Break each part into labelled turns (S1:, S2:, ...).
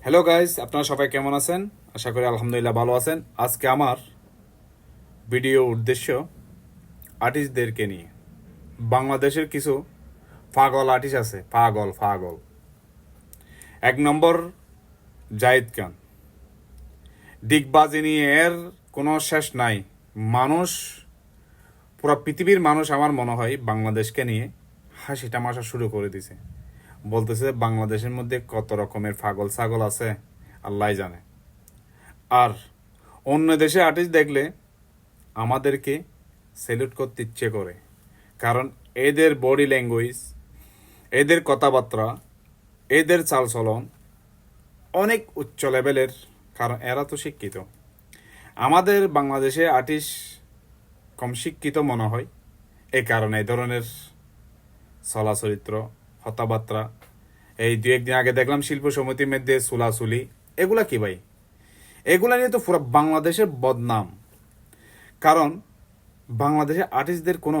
S1: Hello guys, আপনারা সবাই কেমন আছেন? আশা করি আলহামদুলিল্লাহ ভালো আছেন। আজকে আমার ভিডিও উদ্দেশ্য আর্টিস্টদেরকে নিয়ে। বাংলাদেশের কিছু পাগল আর্টিস্ট আছে, পাগল পাগল। এক নম্বর জাহিদ খান, দিগবাজি নিয়ে এর কোনো শেষ নাই। মানুষ, পুরো পৃথিবীর মানুষ আমার মনে হয় বাংলাদেশকে নিয়ে হাসি তামাশা শুরু করে দিছে। বলতেছে বাংলাদেশের মধ্যে কত রকমের পাগল ছাগল আছে আল্লাহ জানে। আর অন্য দেশে আর্টিস্ট দেখলে আমাদেরকে স্যালুট করতে ইচ্ছে করে, কারণ এদের বডি ল্যাঙ্গুয়েজ, এদের কথাবার্তা, এদের চালচলন অনেক উচ্চ লেভেলের, কারণ এরা তো শিক্ষিত। আমাদের বাংলাদেশে আর্টিস্ট কম শিক্ষিত মনে হয়, এই কারণে এই ধরনের চলাচরিত্র, কথাবার্তা। এই দু একদিন আগে দেখলাম শিল্প সমিতির মধ্যে চুলাচুলি, এগুলা কি ভাই? এগুলা নিয়ে তো পুরো বাংলাদেশের বদনাম। কারণ বাংলাদেশে আর্টিস্টদের কোনো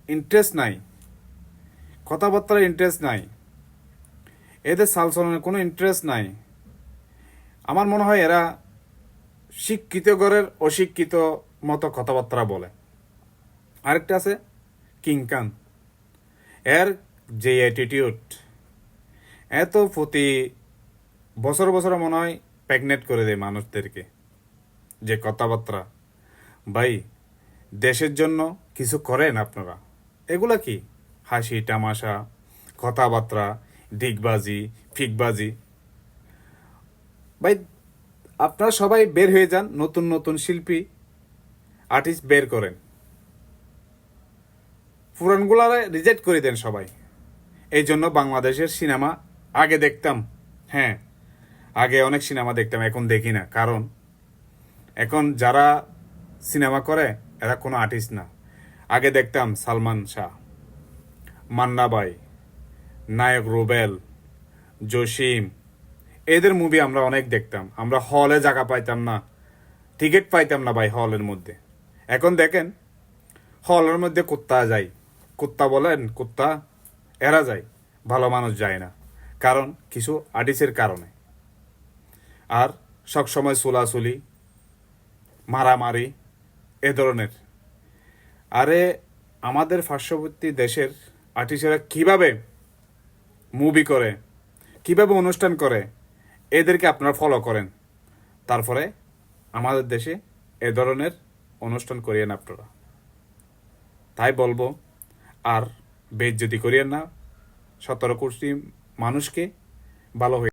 S1: ইন্টারেস্ট নাই, কথাবার্তার ইন্টারেস্ট নাই, এদের চালচলনের কোনো ইন্টারেস্ট নাই। আমার মনে হয় এরা শিক্ষিত ঘরের অশিক্ষিত মতো কথাবার্তা বলে। আরেকটা আছে কিংকান, এর যে অ্যাটিটিউড, এত প্রতি বছর বছর মনে হয় প্রেগনেন্ট করে দেয় মানুষদেরকে। যে কথাবার্তা, ভাই দেশের জন্য কিছু করেন আপনারা? এগুলা কি হাসি তামাশা, কথাবার্তা, ডিগবাজি, ফিকবাজি। ভাই আপনারা সবাই বের হয়ে যান, নতুন নতুন শিল্পী আর্টিস্ট বের করেন, পুরানগুলারে রিজেক্ট করে দেন সবাই। এই জন্য বাংলাদেশের সিনেমা আগে দেখতাম, হ্যাঁ আগে অনেক সিনেমা দেখতাম, এখন দেখি না। কারণ এখন যারা সিনেমা করে এরা কোনো আর্টিস্ট না। আগে দেখতাম সালমান শাহ, মান্না ভাই, নায়ক রুবেল, জসিম, এদের মুভি আমরা অনেক দেখতাম। আমরা হলে জায়গা পাইতাম না, টিকিট পাইতাম না ভাই হলের মধ্যে। এখন দেখেন হলের মধ্যে কুত্তা যায়, কুত্তা বলেন কুত্তা, এরা যায়, ভালো মানুষ যায় না। কারণ কিছু আর্টিস্টের কারণে। আর সবসময় চুলাচুলি, মারামারি, এ ধরনের। আরে আমাদের পার্শ্ববর্তী দেশের আর্টিস্টরা কিভাবে মুভি করে, কিভাবে অনুষ্ঠান করে, এদেরকে আপনারা ফলো করেন। তারপরে আমাদের দেশে এ ধরনের অনুষ্ঠান করিয়েন আপনারা। তাই বলবো, আর বেজ্জতি করিয়েন না 17 কোটি মানুষকে। ভালো হয়ে